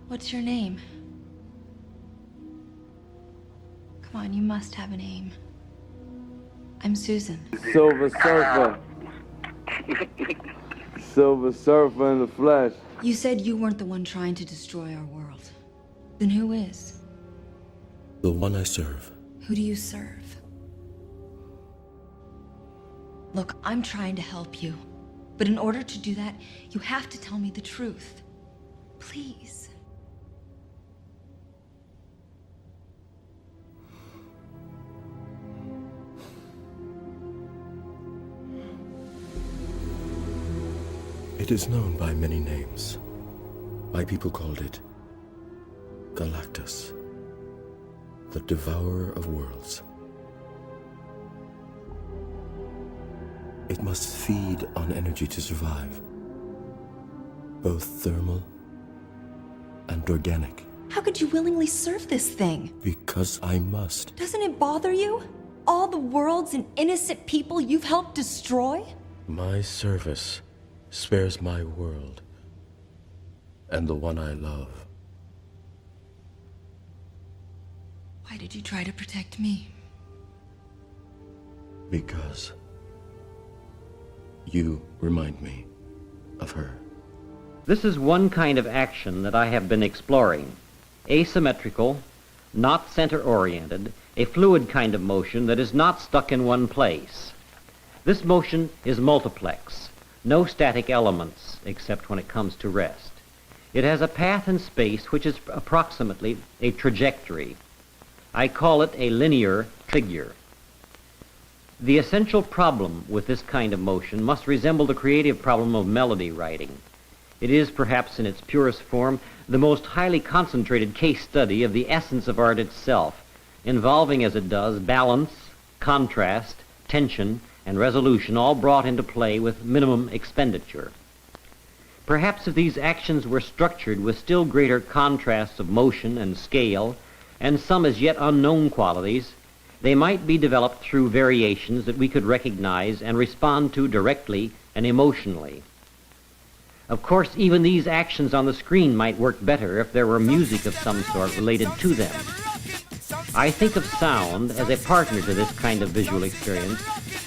What's your name? Come on, you must have a name. I'm Susan. Silver Surfer. Silver Surfer in the flesh. You said you weren't the one trying to destroy our world. Then who is? The one I serve. Who do you serve? Look, I'm trying to help you. But in order to do that, you have to tell me the truth. Please. It is known by many names. My people called it Galactus, the devourer of worlds. It must feed on energy to survive, both thermal and organic. How could you willingly serve this thing? Because I must. Doesn't it bother you? All the worlds and innocent people you've helped destroy? My service spares my world and the one I love. Why did you try to protect me? Because you remind me of her. This is one kind of action that I have been exploring. Asymmetrical, not center-oriented, a fluid kind of motion that is not stuck in one place. This motion is multiplex, no static elements except when it comes to rest. It has a path in space which is approximately a trajectory. I call it a linear figure. The essential problem with this kind of motion must resemble the creative problem of melody writing. It is, perhaps in its purest form, the most highly concentrated case study of the essence of art itself, involving as it does balance, contrast, tension, and resolution, all brought into play with minimum expenditure. Perhaps if these actions were structured with still greater contrasts of motion and scale, and some as yet unknown qualities, they might be developed through variations that we could recognize and respond to directly and emotionally. Of course, even these actions on the screen might work better if there were music of some sort related to them. I think of sound as a partner to this kind of visual experience,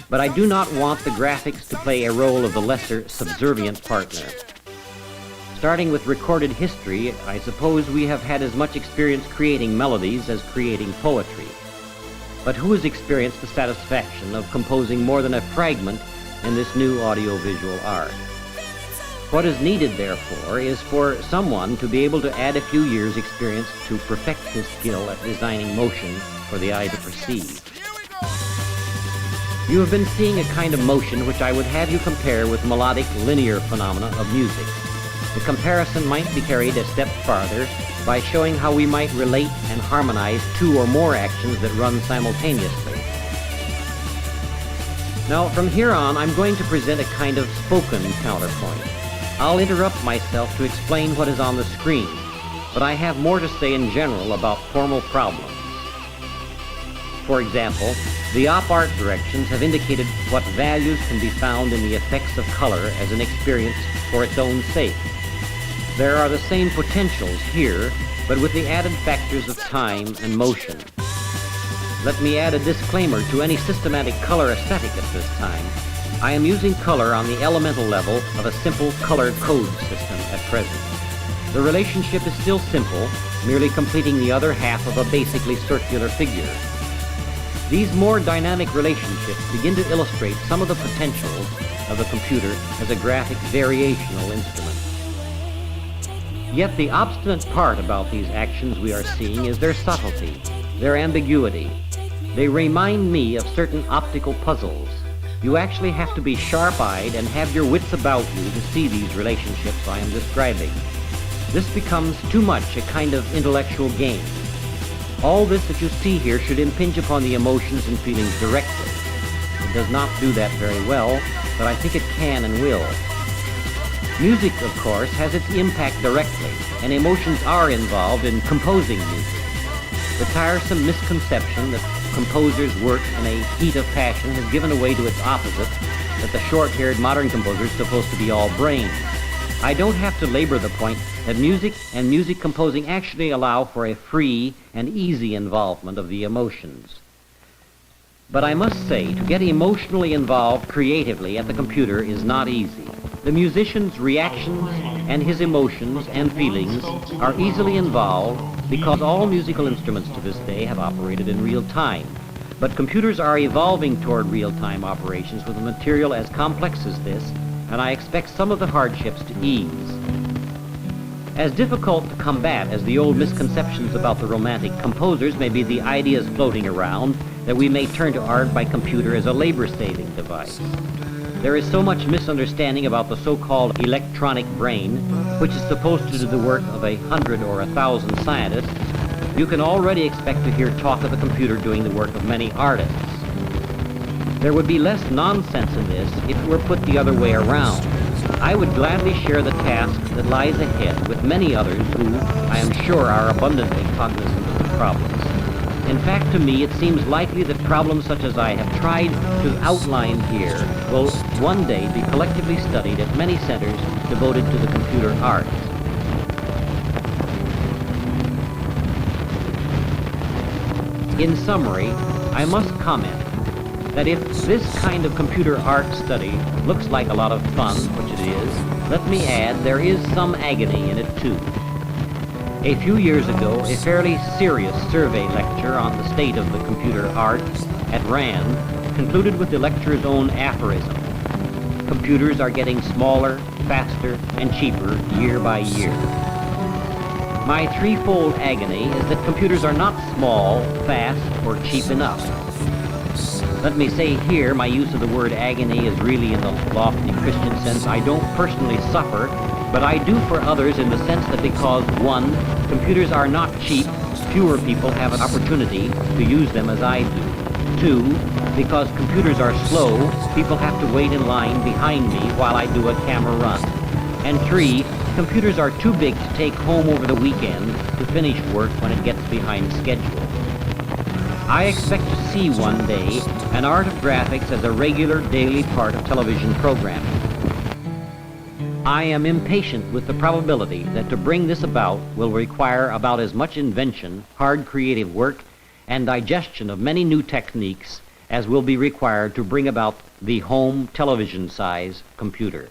but I do not want the graphics to play a role of the lesser, subservient partner. Starting with recorded history, I suppose we have had as much experience creating melodies as creating poetry. But who has experienced the satisfaction of composing more than a fragment in this new audiovisual art? What is needed, therefore, is for someone to be able to add a few years' experience to perfect his skill at designing motion for the eye to perceive. You have been seeing a kind of motion which I would have you compare with melodic linear phenomena of music. The comparison might be carried a step farther by showing how we might relate and harmonize two or more actions that run simultaneously. Now, from here on, I'm going to present a kind of spoken counterpoint. I'll interrupt myself to explain what is on the screen, but I have more to say in general about formal problems. For example, the op art directions have indicated what values can be found in the effects of color as an experience for its own sake. There are the same potentials here, but with the added factors of time and motion. Let me add a disclaimer to any systematic color aesthetic at this time. I am using color on the elemental level of a simple color code system at present. The relationship is still simple, merely completing the other half of a basically circular figure. These more dynamic relationships begin to illustrate some of the potentials of the computer as a graphic variational instrument. Yet the obstinate part about these actions we are seeing is their subtlety, their ambiguity. They remind me of certain optical puzzles. You actually have to be sharp-eyed and have your wits about you to see these relationships I am describing. This becomes too much a kind of intellectual game. All this that you see here should impinge upon the emotions and feelings directly. It does not do that very well, but I think it can and will. Music, of course, has its impact directly, and emotions are involved in composing music. The tiresome misconception that composers work in a heat of passion has given way to its opposite, that the short-haired modern composer is supposed to be all brains. I don't have to labor the point that music and music composing actually allow for a free and easy involvement of the emotions. But I must say, to get emotionally involved creatively at the computer is not easy. The musician's reactions and his emotions and feelings are easily involved because all musical instruments to this day have operated in real time. But computers are evolving toward real-time operations with a material as complex as this, and I expect some of the hardships to ease. As difficult to combat as the old misconceptions about the romantic composers may be the ideas floating around that we may turn to art by computer as a labor-saving device. There is so much misunderstanding about the so-called electronic brain, which is supposed to do the work of 100 or 1,000 scientists. You can already expect to hear talk of the computer doing the work of many artists. There would be less nonsense in this if it were put the other way around. I would gladly share the task that lies ahead with many others who, I am sure, are abundantly cognizant of the problems. In fact, to me, it seems likely that problems such as I have tried to outline here will one day be collectively studied at many centers devoted to the computer arts. In summary, I must comment that if this kind of computer art study looks like a lot of fun, which it is, let me add there is some agony in it too. A few years ago, a fairly serious survey lecture on the state of the computer arts at RAND concluded with the lecturer's own aphorism: computers are getting smaller, faster, and cheaper year by year. My threefold agony is that computers are not small, fast, or cheap enough. Let me say here, my use of the word agony is really in the lofty Christian sense. I don't personally suffer, but I do for others in the sense that because, one, computers are not cheap, fewer people have an opportunity to use them as I do. Two, because computers are slow, people have to wait in line behind me while I do a camera run. And three, computers are too big to take home over the weekend to finish work when it gets behind schedule. I expect to see one day an art of graphics as a regular daily part of television programming. I am impatient with the probability that to bring this about will require about as much invention, hard creative work, and digestion of many new techniques as will be required to bring about the home television-size computer.